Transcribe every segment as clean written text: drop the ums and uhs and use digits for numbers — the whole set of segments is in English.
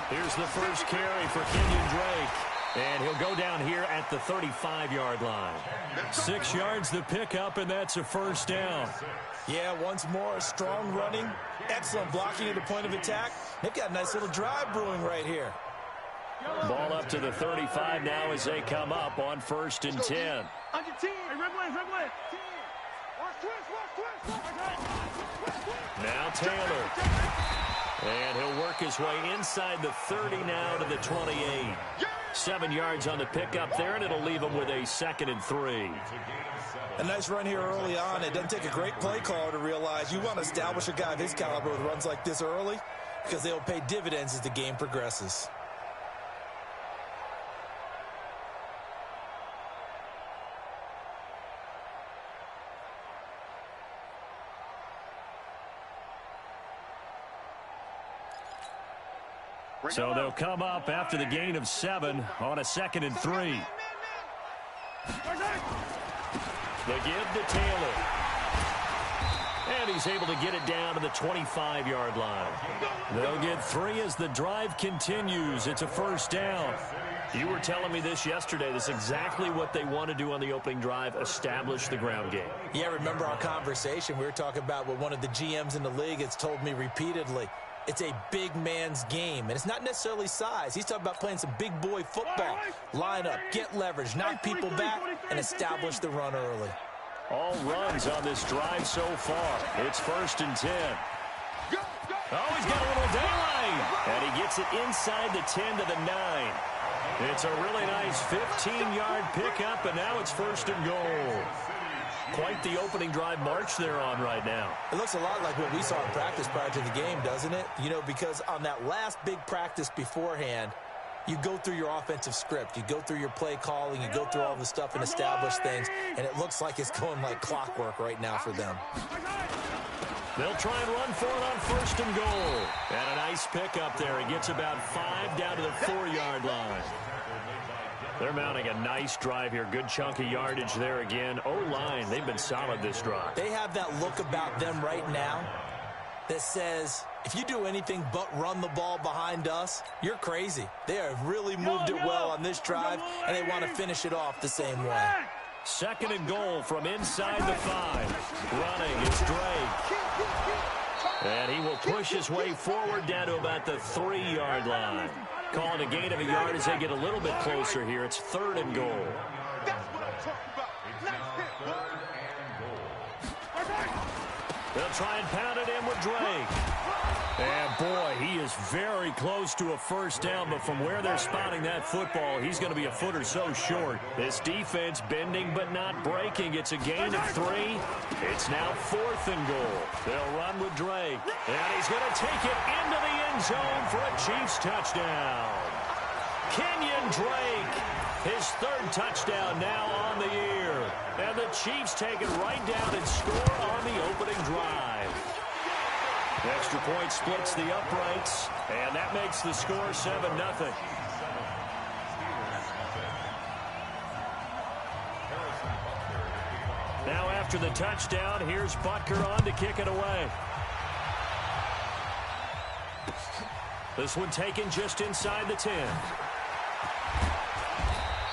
Here's the first carry for Kenyon Drake. And he'll go down here at the 35-yard line. 6 yards the pickup, and that's a first down. Yeah, once more, strong running, excellent blocking at the point of attack. They've got a nice little drive brewing right here. Ball up to the 35 now as they come up on 1st and 10. Now Taylor. And he'll work his way inside the 30 now to the 28. 7 yards on the pickup there, and it'll leave him with a 2nd and 3. A nice run here early on. It doesn't take a great play caller to realize you want to establish a guy of his caliber with runs like this early because they'll pay dividends as the game progresses. So they'll come up after the gain of 7 on a 2nd and 3. The give to Taylor. And he's able to get it down to the 25-yard line. They'll get 3 as the drive continues. It's a first down. You were telling me this yesterday. This is exactly what they want to do on the opening drive, establish the ground game. Yeah, remember our conversation. We were talking about what one of the GMs in the league has told me repeatedly. It's a big man's game, and it's not necessarily size. He's talking about playing some big boy football. Line up, get leverage, knock people back, and establish the run early. All runs on this drive so far. It's 1st and 10. Oh, he's got a little daylight. And he gets it inside the 10 to the 9. It's a really nice 15-yard pickup, and now it's 1st and goal. Quite the opening drive march they're on right now. It looks a lot like what we saw in practice prior to the game, doesn't it? You know, because on that last big practice beforehand, you go through your offensive script. You go through your play calling. You go through all the stuff and establish things. And it looks like it's going like clockwork right now for them. They'll try and run for it on 1st and goal. And a nice pickup there. He gets about 5 down to the 4-yard line. They're mounting a nice drive here. Good chunky yardage there again. O-line, they've been solid this drive. They have that look about them right now that says, if you do anything but run the ball behind us, you're crazy. They have really moved it well on this drive, and they want to finish it off the same way. 2nd and goal from inside the 5. Running is Drake. And he will push his way forward down to about the 3-yard line. Calling a gain of a yard as they get a little bit closer here. It's 3rd and goal. They'll try and pound it in with Drake. And, boy, he is very close to a first down, but from where they're spotting that football, he's going to be a foot or so short. This defense bending but not breaking. It's a gain of 3. It's now 4th and goal. They'll run with Drake. And he's going to take it into the end zone for a Chiefs touchdown. Kenyon Drake, his 3rd touchdown now on the year. And the Chiefs take it right down and score on the opening drive. Extra point splits the uprights, and that makes the score 7-0. Now after the touchdown, here's Butker on to kick it away. This one taken just inside the 10.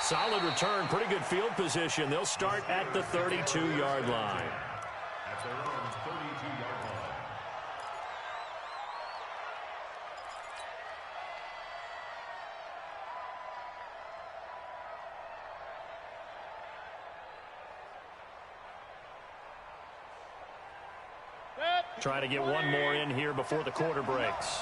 Solid return, pretty good field position. They'll start at the 32-yard line. Try to get one more in here before the quarter breaks.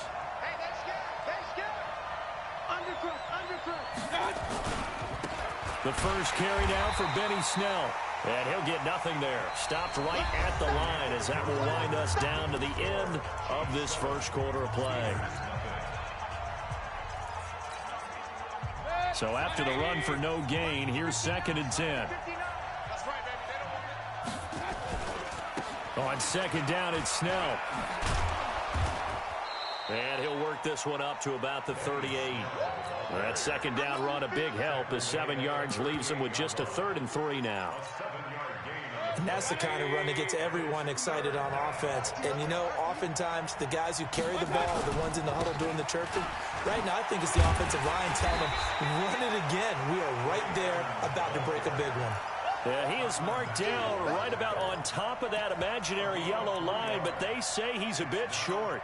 The first carry now for Benny Snell. And he'll get nothing there. Stopped right at the line as that will wind us down to the end of this first quarter of play. So after the run for no gain, here's 2nd and 10. On 2nd down, it's Snell. And he'll work this one up to about the 38. That second down run, a big help. The 7 yards leaves him with just a 3rd and 3 now. And that's the kind of run that gets everyone excited on offense. And, you know, oftentimes the guys who carry the ball are the ones in the huddle doing the chirping. Right now, I think it's the offensive line telling them, run it again. We are right there about to break a big one. Yeah, he is marked down right about on top of that imaginary yellow line, but they say he's a bit short.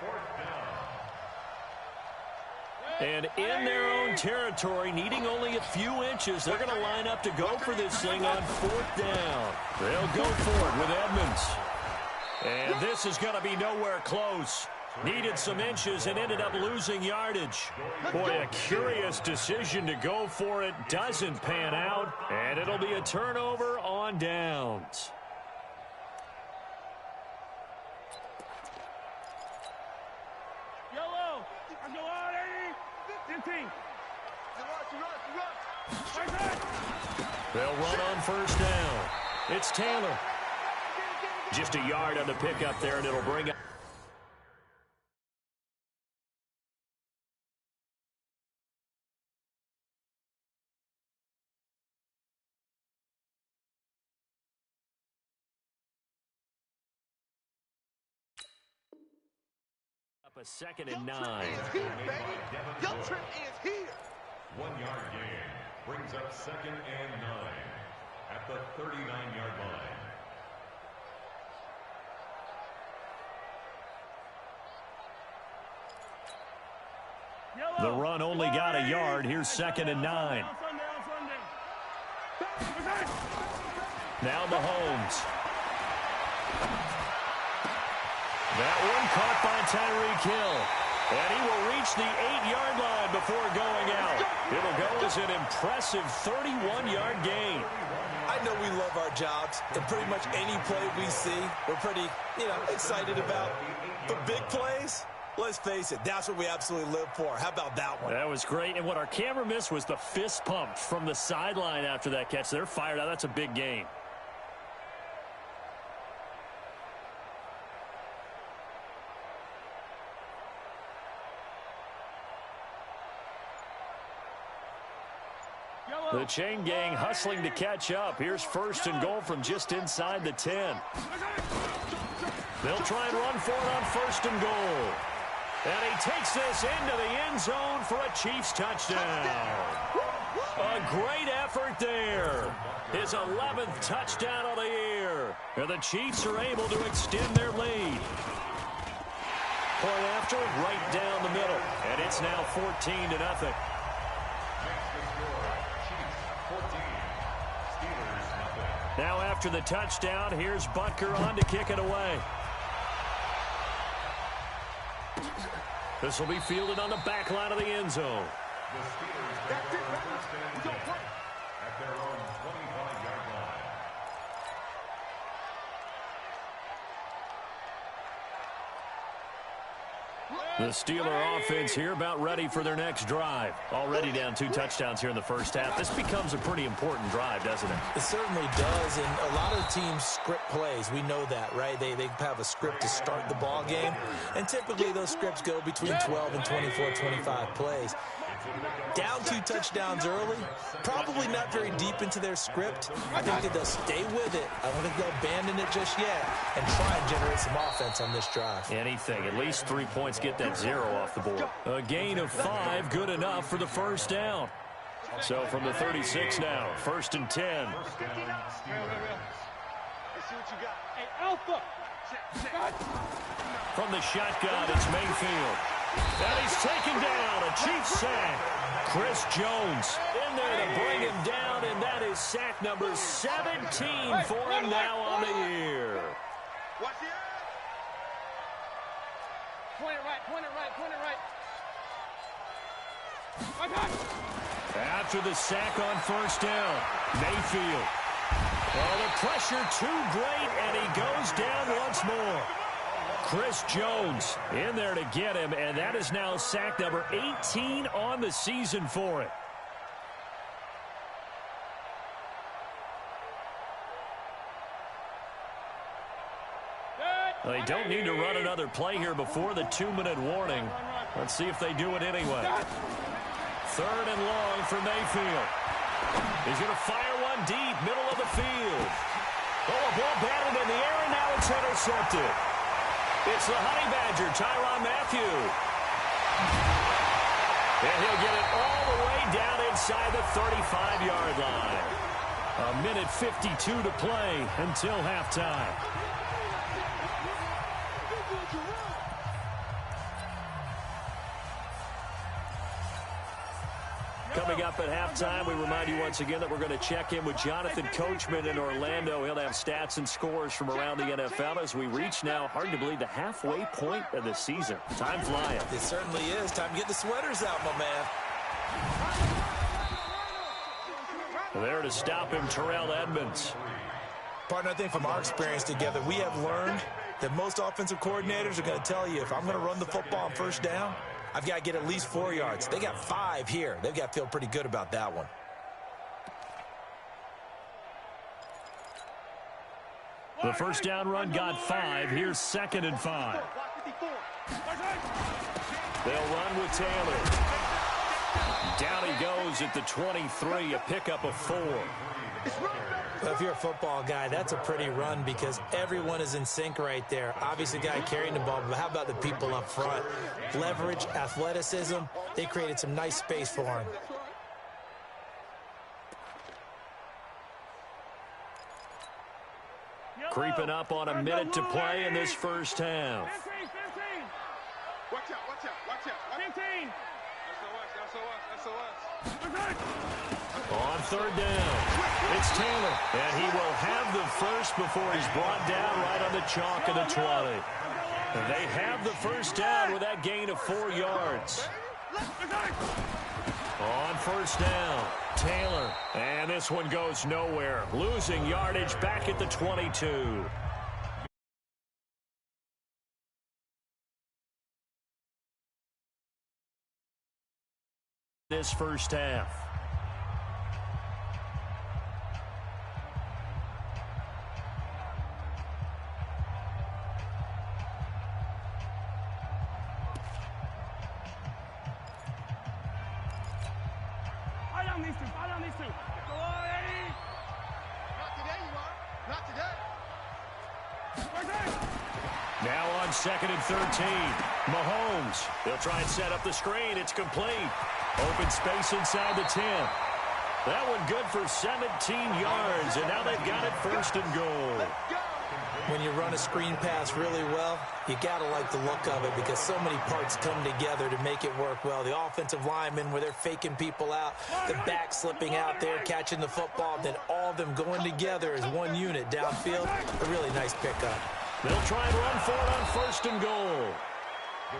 And in their own territory, needing only a few inches, they're going to line up to go for this thing on 4th down. They'll go for it with Edmonds. And this is going to be nowhere close. Needed some inches and ended up losing yardage. Boy, a curious decision to go for it. Doesn't pan out, and it'll be a turnover on downs. Yellow. Go on, 15. They'll run on 1st down. It's Taylor. Just a yard on the pickup there, and it'll bring up a 2nd and 9. Your trip is here. 1-yard gain brings up 2nd and 9 at the 39-yard line. The run only got a yard. Here's 2nd and 9. Now Mahomes. That one caught by Tyreek Hill. And he will reach the 8-yard line before going out. It'll go as an impressive 31-yard gain. I know we love our jobs, and pretty much any play we see, we're pretty, excited about. The big plays, let's face it, that's what we absolutely live for. How about that one? That was great. And what our camera missed was the fist pump from the sideline after that catch. They're fired out. That's a big gain. The chain gang hustling to catch up. Here's 1st and goal from just inside the 10. They'll try and run for it on 1st and goal. And he takes this into the end zone for a Chiefs touchdown. A great effort there. His 11th touchdown of the year. And the Chiefs are able to extend their lead. Point after, right down the middle. And it's now 14-0. Now after the touchdown, here's Butker on to kick it away. This will be fielded on the back line of the end zone. That's it, baby. We don't play. At their own 25-yard line. The Steeler offense here about ready for their next drive. Already down 2 touchdowns here in the first half. This becomes a pretty important drive, doesn't it? It certainly does, and a lot of teams script plays. We know that, right? They have a script to start the ball game, and typically those scripts go between 12 and 24, 25 plays. Down 2 touchdowns early, probably not very deep into their script. I think that they'll stay with it. I don't think they'll abandon it just yet and try and generate some offense on this drive. Anything. At least 3 points, get that 0 off the board. A gain of 5, good enough for the 1st down. So from the 36 now, 1st and 10. Let's see what you got. Hey, Alpha. From the shotgun, it's Mayfield. And he's taken down. A Chiefs sack. Chris Jones in there to bring him down, and that is sack number 17 for him now on the year. Watch the eye. Point it right, point it right, point it right. After the sack on 1st down, Mayfield. Oh, the pressure too great, and he goes down once more. Chris Jones in there to get him, and that is now sack number 18 on the season for it. They don't need to run another play here before the 2-minute warning. Let's see if they do it anyway. 3rd and long for Mayfield. He's going to fire one deep, middle of the field. Oh, a ball batted in the air, and now it's intercepted. It's the Honey Badger, Tyrann Mathieu. And he'll get it all the way down inside the 35-yard line. 1:52 to play until halftime. Coming up at halftime, we remind you once again that we're going to check in with Jonathan Coachman in Orlando. He'll have stats and scores from around the NFL as we reach now, hard to believe, the halfway point of the season. Time flying. It certainly is. Time to get the sweaters out, my man. There to stop him, Terrell Edmonds. Partner, I think from our experience together, we have learned that most offensive coordinators are going to tell you, if I'm going to run the football on first down, I've got to get at least 4 yards. They got 5 here. They've got to feel pretty good about that one. The first down run got 5. Here's 2nd and 5. They'll run with Taylor. Down he goes at the 23, a pickup of 4. Well, if you're a football guy, that's a pretty run because everyone is in sync right there. Obviously, the guy carrying the ball, but how about the people up front? Leverage, athleticism, they created some nice space for him. Creeping up on a minute to play in this first half. 15. Watch out, watch out, watch out. 15. That's us. On 3rd down, it's Taylor, and he will have the first before he's brought down right on the chalk of the 20. And they have the first down with that gain of 4 yards. On 1st down, Taylor, and this one goes nowhere, losing yardage back at the 22. This first half. Fall down these two. Go on, Eddie. Not today, you are. Not today. Now on 2nd and 13. Mahomes. They'll try and set up the screen. It's complete. Open space inside the 10. That one good for 17 yards, and now they've got it 1st and goal. When you run a screen pass really well, you got to like the look of it because so many parts come together to make it work well. The offensive linemen, where they're faking people out, the back slipping out there, catching the football, then all of them going together as one unit downfield. A really nice pickup. They'll try and run for it on 1st and goal.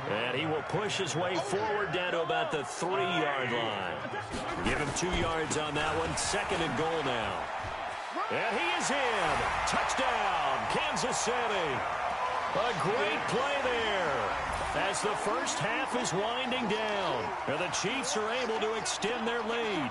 And he will push his way forward down to about the 3-yard line. Give him 2 yards on that one. 2nd and goal now. And he is in. Touchdown, Kansas City. A great play there as the first half is winding down. And the Chiefs are able to extend their lead.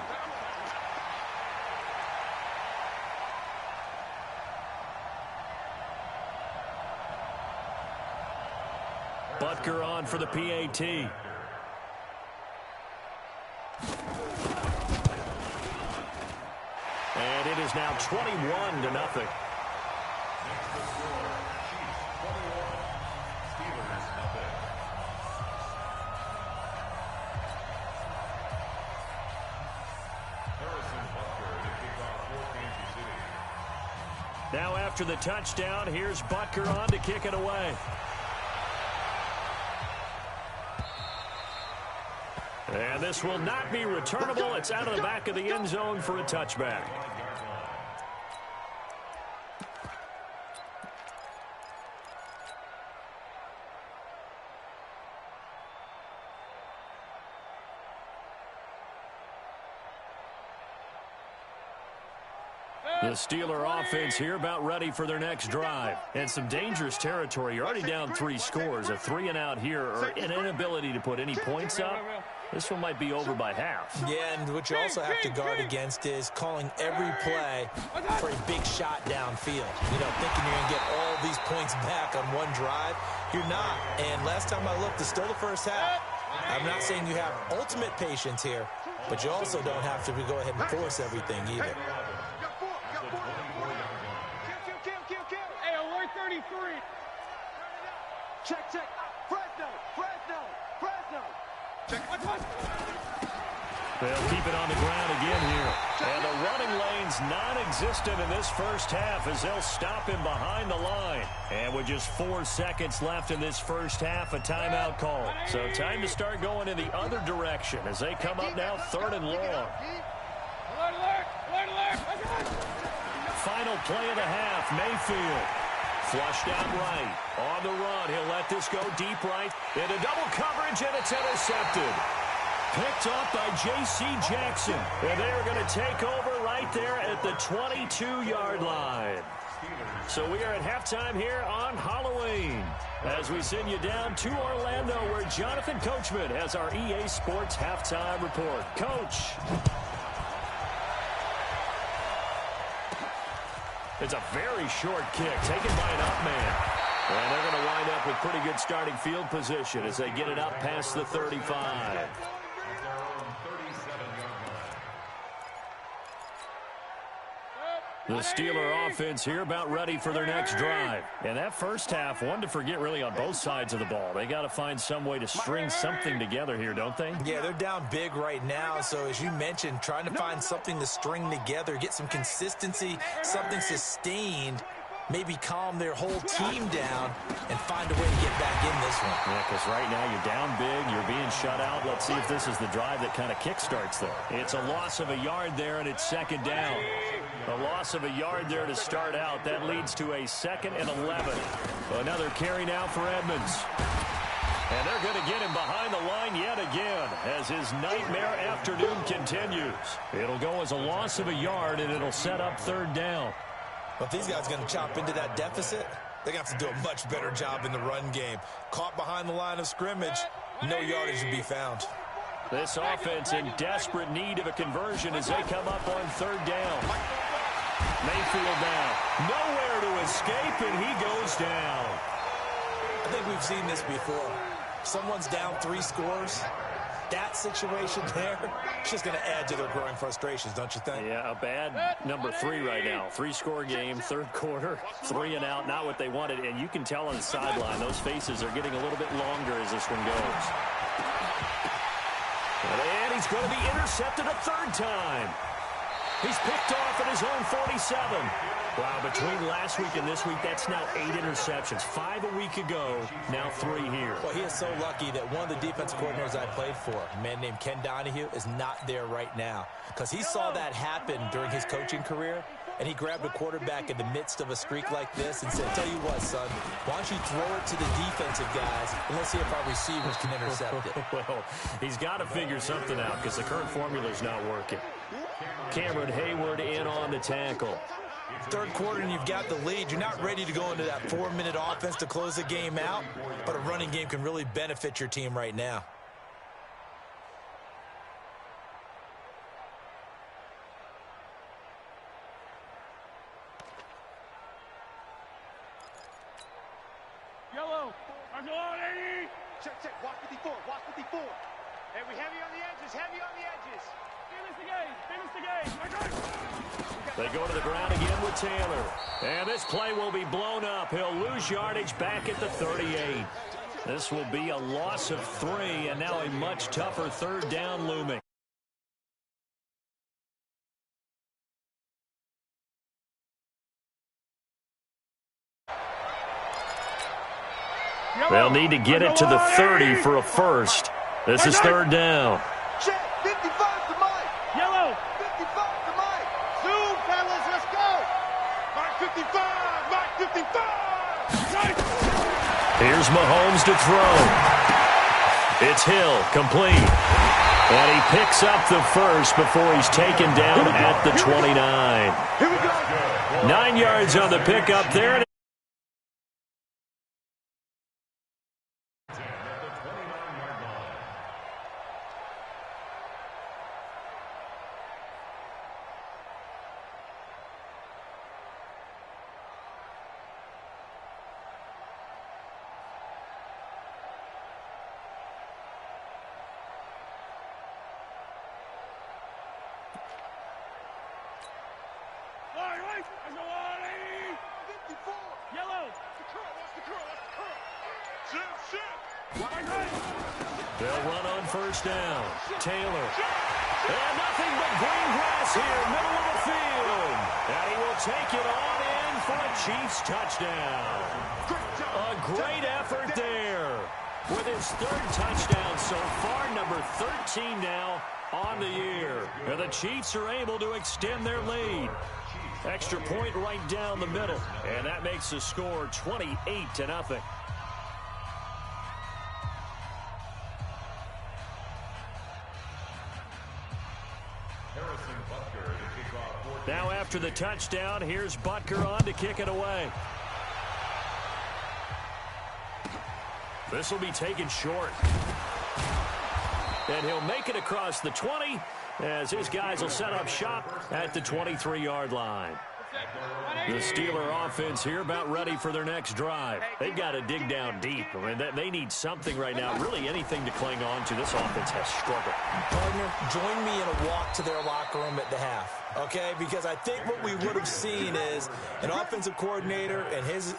Butker on for the PAT. And it is now 21-0. Now after the touchdown, here's Butker on to kick it away. And this will not be returnable. It's out of the back of the end zone for a touchback. The Steeler offense here about ready for their next drive. And some dangerous territory. You're already down 3 scores. A 3-and-out here or an inability to put any points up. This one might be over by half. Yeah, and what you also have to guard against is calling every play for a big shot downfield. You know, thinking you're going to get all these points back on one drive. You're not. And last time I looked, it's still the first half. I'm not saying you have ultimate patience here, but you also don't have to go ahead and force everything either. Hey, alert 33. Check. Fresno. Check. They'll keep it on the ground again here. And the running lane's non-existent in this first half as they'll stop him behind the line. And with just 4 seconds left in this first half, a timeout call. So time to start going in the other direction as they come up now 3rd and long. Alert. Final play of the half, Mayfield. Flushed out right. On the run, he'll let this go deep right. Into double coverage, and it's intercepted. Picked up by J.C. Jackson. And they are going to take over right there at the 22-yard line. So we are at halftime here on Halloween as we send you down to Orlando where Jonathan Coachman has our EA Sports halftime report. Coach. It's a very short kick taken by an up man. And they're going to wind up with pretty good starting field position as they get it up past the 35. The Steeler offense here about ready for their next drive. And that first half, one to forget really on both sides of the ball. They got to find some way to string something together here, don't they? Yeah, they're down big right now. So as you mentioned, trying to find something to string together, get some consistency, something sustained, maybe calm their whole team down and find a way to get back in this one. Yeah, because right now you're down big, you're being shut out. Let's see if this is the drive that kind of kickstarts them. It's a loss of a yard there, and it's 2nd down. A loss of a yard there to start out. That leads to a 2nd and 11. Another carry now for Edmonds. And they're going to get him behind the line yet again as his nightmare afternoon continues. It'll go as a loss of a yard, and it'll set up 3rd down. But if these guys are going to chop into that deficit, they're going to have to do a much better job in the run game. Caught behind the line of scrimmage, no yardage to be found. This offense in desperate need of a conversion as they come up on 3rd down. Mayfield now. Nowhere to escape, and he goes down. I think we've seen this before. Someone's down 3 scores. That situation there, it's just going to add to their growing frustrations, don't you think? Yeah, a bad number 3 right now. 3-score game, 3rd quarter, 3 and out, not what they wanted. And you can tell on the sideline, those faces are getting a little bit longer as this one goes. And he's going to be intercepted a 3rd time. He's picked off at his own 47. Wow, between last week and this week, that's now 8 interceptions. 5 a week ago, now 3 here. Well, he is so lucky that one of the defensive coordinators I played for, a man named Ken Donahue, is not there right now. Because he saw that happen during his coaching career, and he grabbed a quarterback in the midst of a streak like this and said, tell you what, son, why don't you throw it to the defensive guys, and let's see if our receivers can intercept it. Well, he's got to figure something out because the current formula is not working. Cameron Hayward in on the tackle. 3rd quarter and you've got the lead. You're not ready to go into that 4-minute offense to close the game out, but a running game can really benefit your team right now. Yellow. Mark it on, 80. Check. Walk 54. Hey, we heavy on the edges. Finish the game. They go to the ground again with Taylor. And this play will be blown up. He'll lose yardage back at the 38. This will be a loss of 3, and now a much tougher 3rd down looming. They'll need to get it to the 30 for a first. This is 3rd down. Check. 55 to Mike. Yellow. 55 to Mike. Zoom, fellas. Let's go. Mike 55. Mike 55. Here's Mahomes to throw. It's Hill, complete. And he picks up the first before he's taken down at the 29. Here we go. 9 yards on the pickup there. Yellow. They'll run on first down. Taylor. And nothing but green grass here, middle of the field. And he will take it on in for a Chiefs touchdown. A great effort there. With his third touchdown so far, number 13 now on the year. And the Chiefs are able to extend their lead. Extra point right down the middle. And that makes the score 28-0. Now after the touchdown, here's Butker on to kick it away. This will be taken short. And he'll make it across the 20 as his guys will set up shop at the 23-yard line. The Steeler offense here about ready for their next drive. They've got to dig down deep. I mean, they need something right now, really anything to cling on to. This offense has struggled. Partner, join me in a walk to their locker room at the half. Okay, because I think what we would have seen is an offensive coordinator and his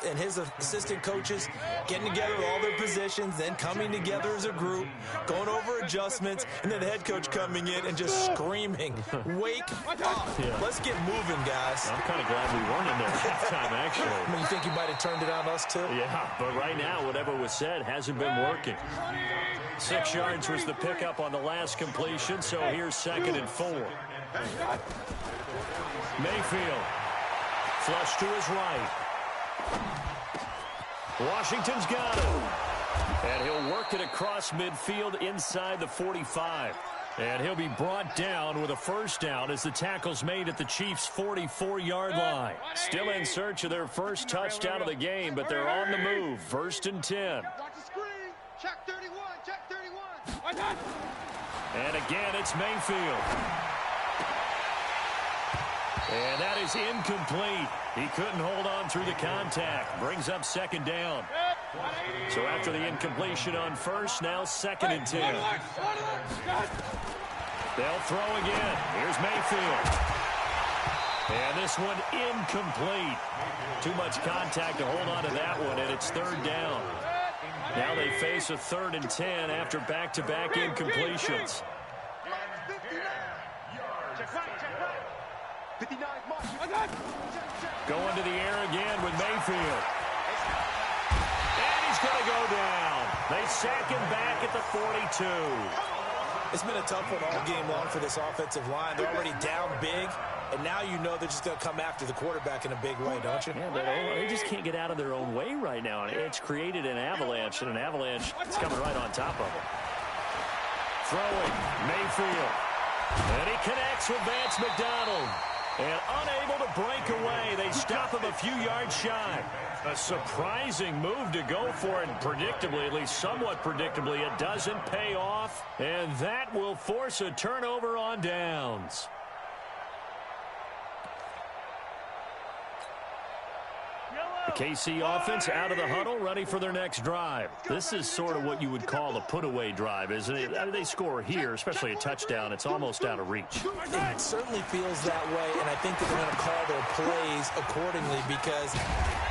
assistant coaches getting together with all their positions, then coming together as a group, going over adjustments, and then the head coach coming in and just screaming, "Wake up! Yeah. Let's get moving, guys." I'm kind of glad we weren't in there at halftime, actually. I mean, you think you might have turned it on us too? Yeah, but right now, whatever was said hasn't been working. 6 yards was the pickup on the last completion, so here's 2nd and 4. Mayfield, flush to his right. Washington's got it. And he'll work it across midfield inside the 45. And he'll be brought down with a first down as the tackle's made at the Chiefs' 44-yard line. Still in search of their first touchdown of the game, but they're on the move. 1st and 10. Watch the screen. Check 31. Check 31. And again, it's Mayfield. And that is incomplete. He couldn't hold on through the contact. Brings up 2nd down. So after the incompletion on first, now 2nd and 10. They'll throw again. Here's Mayfield. And this one incomplete. Too much contact to hold on to that one, and it's 3rd down. Now they face a 3rd and 10 after back-to-back incompletions. Going to the air again with Mayfield. And he's going to go down. They sack him back at the 42. It's been a tough one all game long for this offensive line. They're already down big, and now you know they're just going to come after the quarterback in a big way, don't you? Yeah, but they just can't get out of their own way right now. It's created an avalanche, and an avalanche is coming right on top of them. Throwing, Mayfield. And he connects with Vance McDonald. And unable to break away, they stop him a few yards shy. A surprising move to go for it, and predictably, at least somewhat predictably, it doesn't pay off. And that will force a turnover on downs. The KC offense out of the huddle, ready for their next drive. This is sort of what you would call a put-away drive, isn't it? I mean, they score here, especially a touchdown. It's almost out of reach. It certainly feels that way, and I think that they're going to call their plays accordingly, because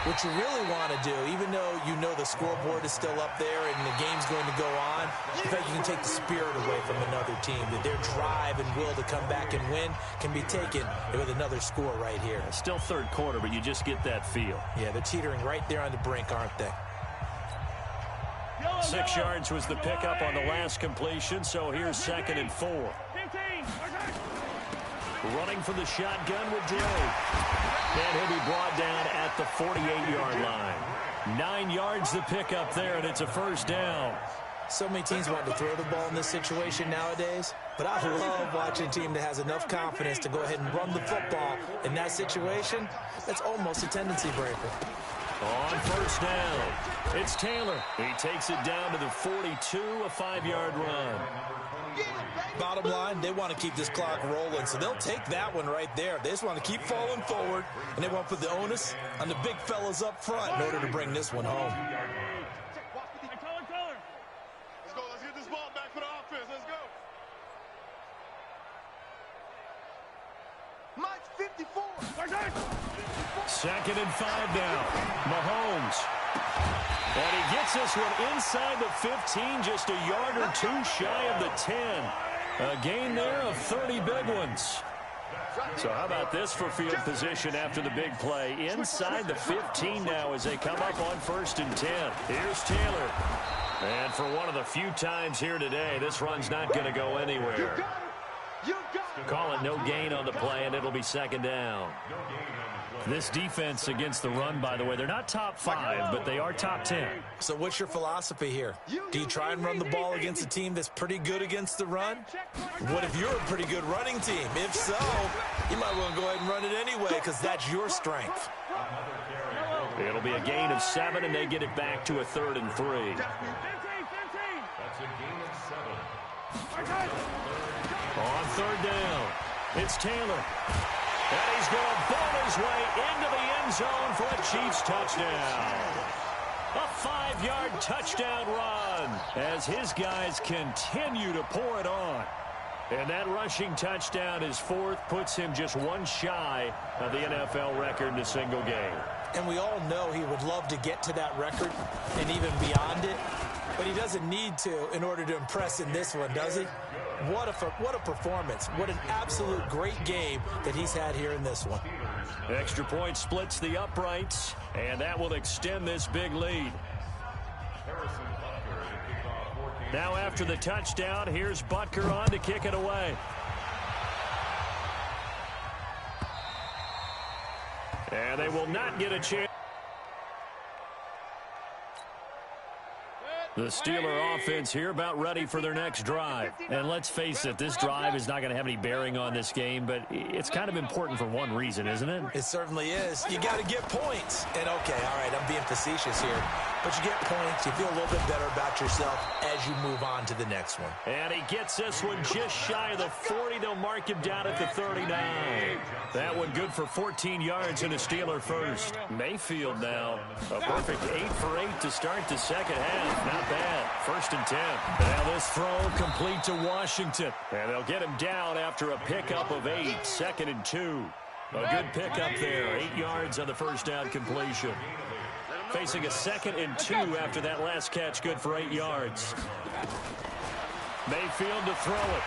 what you really want to do, even though you know the scoreboard is still up there and the game's going to go on, I think you can take the spirit away from another team, that their drive and will to come back and win can be taken with another score right here. It's still 3rd quarter, but you just get that feel. Yeah, they're teetering right there on the brink, aren't they? 6 yards was the pickup on the last completion, so here's 2nd and 4. Running for the shotgun with Drake. And he'll be brought down at the 48-yard line. 9 yards the pickup there, and it's a first down. So many teams want to throw the ball in this situation nowadays, but I love watching a team that has enough confidence to go ahead and run the football. In that situation, that's almost a tendency breaker. On first down, it's Taylor. He takes it down to the 42, a 5-yard run. Bottom line, they want to keep this clock rolling, so they'll take that one right there. They just want to keep falling forward, and they want to put the onus on the big fellas up front in order to bring this one home. Let's go. Let's get this ball back for the offense. Let's go. Mike 54. 2nd and 5 now. Mahomes. And he gets this one inside the 15, just a yard or two shy of the 10. A gain there of 30 big ones. So how about this for field position after the big play? Inside the 15 now as they come up on 1st and 10. Here's Taylor. And for one of the few times here today, this run's not going to go anywhere. Call it no gain on the play, and it'll be 2nd down. This defense against the run, by the way, they're not top 5, but they are top 10. So what's your philosophy here? Do you try and run the ball against a team that's pretty good against the run? What if you're a pretty good running team? If so, you might want to go ahead and run it anyway because that's your strength. It'll be a gain of 7, and they get it back to a 3rd and 3. That's a gain of 7. On 3rd down, it's Taylor. And he's going to ball his way into the end zone for a Chiefs touchdown. A 5-yard touchdown run as his guys continue to pour it on. And that rushing touchdown is 4th, puts him just one shy of the NFL record in a single game. And we all know he would love to get to that record and even beyond it. But he doesn't need to in order to impress in this one, does he? What a performance. What an absolute great game that he's had here in this one. Extra point splits the uprights, and that will extend this big lead. Now after the touchdown, here's Butker on to kick it away. And they will not get a chance. The Steeler offense here about ready for their next drive. And let's face it, this drive is not going to have any bearing on this game, but it's kind of important for one reason, isn't it? It certainly is. You got to get points. And okay, all right, I'm being facetious here. But you get points, you feel a little bit better about yourself as you move on to the next one. And he gets this one just shy of the 40. They'll mark him down at the 39. That one good for 14 yards and a Steeler first. Mayfield now, a perfect 8 for 8 to start the second half. Not bad. 1st and 10. Now this throw complete to Washington. And they'll get him down after a pickup of 8. 2nd and 2. A good pickup there. 8 yards on the first down completion. Facing a 2nd and 2 after that last catch, good for 8 yards. Mayfield to throw it.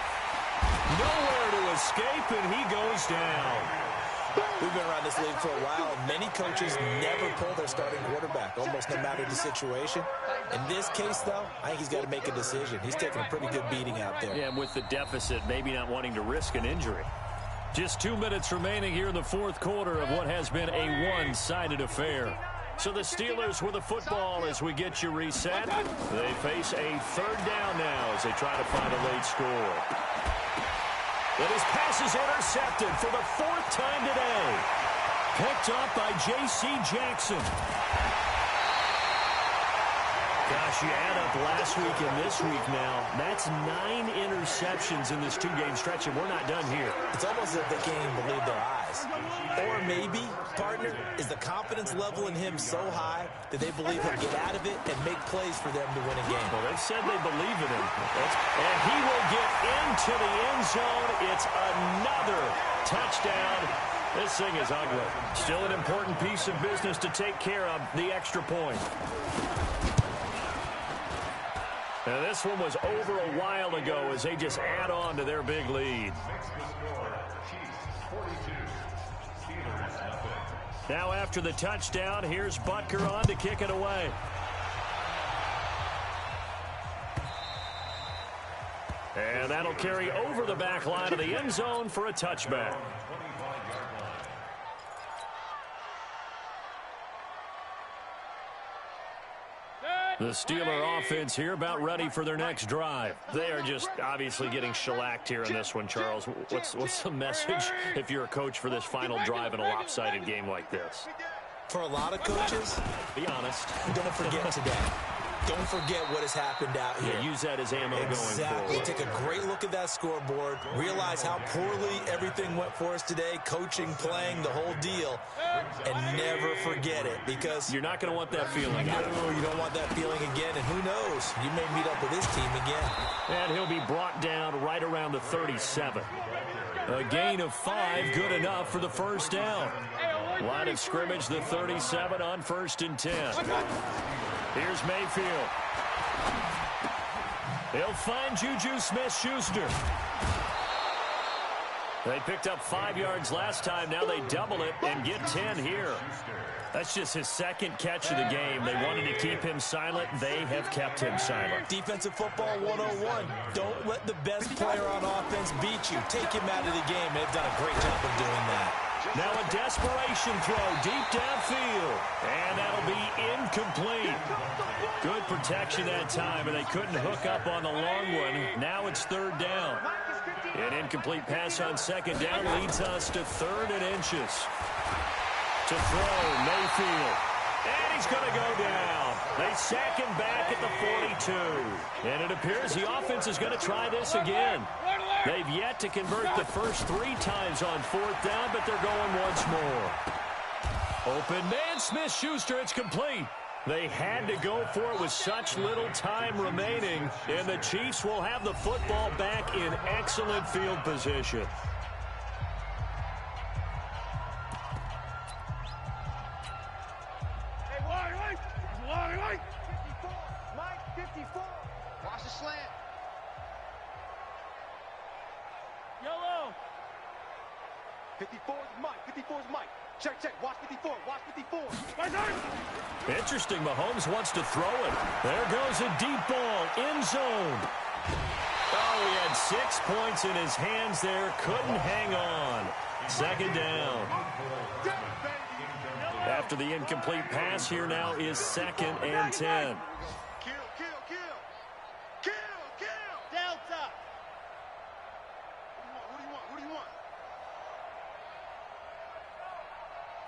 Nowhere to escape, and he goes down. We've been around this league for a while, and many coaches never pull their starting quarterback, almost no matter the situation. In this case, though, I think he's got to make a decision. He's taking a pretty good beating out there. Yeah, and with the deficit, maybe not wanting to risk an injury. Just 2 minutes remaining here in the 4th quarter of what has been a one-sided affair. So the Steelers with the football as we get you reset. They face a 3rd down now as they try to find a late score. But his pass is intercepted for the 4th time today. Picked up by J.C. Jackson. Gosh, you add up last week and this week now. That's 9 interceptions in this 2-game stretch, and we're not done here. It's almost as if they can't even believe their eyes. Or maybe, partner, is the confidence level in him so high that they believe he'll get out of it and make plays for them to win a game. Well, they've said they believe in him. And he will get into the end zone. It's another touchdown. This thing is ugly. Still an important piece of business to take care of, the extra point. Now, this one was over a while ago as they just add on to their big lead. Now after the touchdown, here's Butker on to kick it away. And that'll carry over the back line of the end zone for a touchback. The Steeler offense here about ready for their next drive. They are just obviously getting shellacked here in this one, Charles. What's the message if you're a coach for this final drive in a lopsided game like this? For a lot of coaches, be honest, don't forget today. Don't forget what has happened out here. Yeah, use that as ammo going forward. Exactly. Take a great look at that scoreboard. Realize how poorly everything went for us today. Coaching, playing, the whole deal. And never forget it, because you're not going to want that feeling again. No, you don't want that feeling again. And who knows? You may meet up with this team again. And he'll be brought down right around the 37. A gain of 5, good enough for the first down. Line of scrimmage, the 37 on 1st and 10. Here's Mayfield. He'll find Juju Smith-Schuster. They picked up 5 yards last time. Now they double it and get 10 here. That's just his second catch of the game. They wanted to keep him silent. They have kept him silent. Defensive football 101. Don't let the best player on offense beat you. Take him out of the game. They've done a great job of doing that. Now a desperation throw deep downfield. And that'll be incomplete. Good protection that time, and they couldn't hook up on the long one. Now it's 3rd down. An incomplete pass on 2nd down leads us to 3rd and inches. To throw, Mayfield. And he's going to go down. They sack him back at the 42. And it appears the offense is going to try this again. They've yet to convert the first 3 times on 4th down, but they're going once more. Open man, Smith-Schuster, it's complete. They had to go for it with such little time remaining, and the Chiefs will have the football back in excellent field position. Hey, wide. 54. Mike, 54. Watch the slant. Yellow. 54 is Mike. 54 is Mike. Check. Watch 54. Watch 54. Right side. Interesting. Mahomes wants to throw it. There goes a deep ball. End zone. Oh, he had 6 points in his hands there. Couldn't hang on. 2nd down. After the incomplete pass, here now is 2nd and 10. Kill. Delta. Who do you want?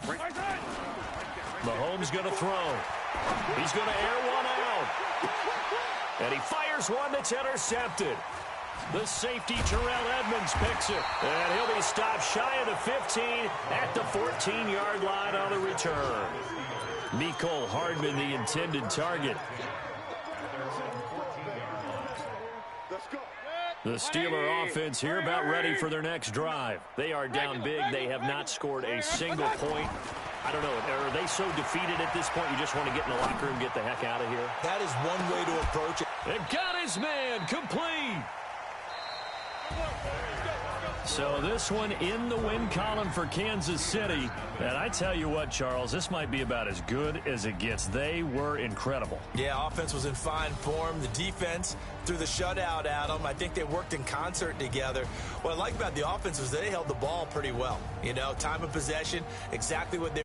Right side. Mahomes going to throw. He's going to air one out. And he fires one that's intercepted. The safety, Terrell Edmonds, picks it. And he'll be stopped shy of the 15 at the 14-yard line on the return. Mecole Hardman, the intended target. Let's go. The Steeler offense here about ready for their next drive. They are down big. They have not scored a single point. I don't know, are they so defeated at this point you just want to get in the locker room and get the heck out of here? That is one way to approach it. And got his man complete. So this one in the win column for Kansas City. And I tell you what, Charles, this might be about as good as it gets. They were incredible. Yeah, offense was in fine form. The defense threw the shutout at them. I think they worked in concert together. What I like about the offense was they held the ball pretty well. You know, time of possession, exactly what they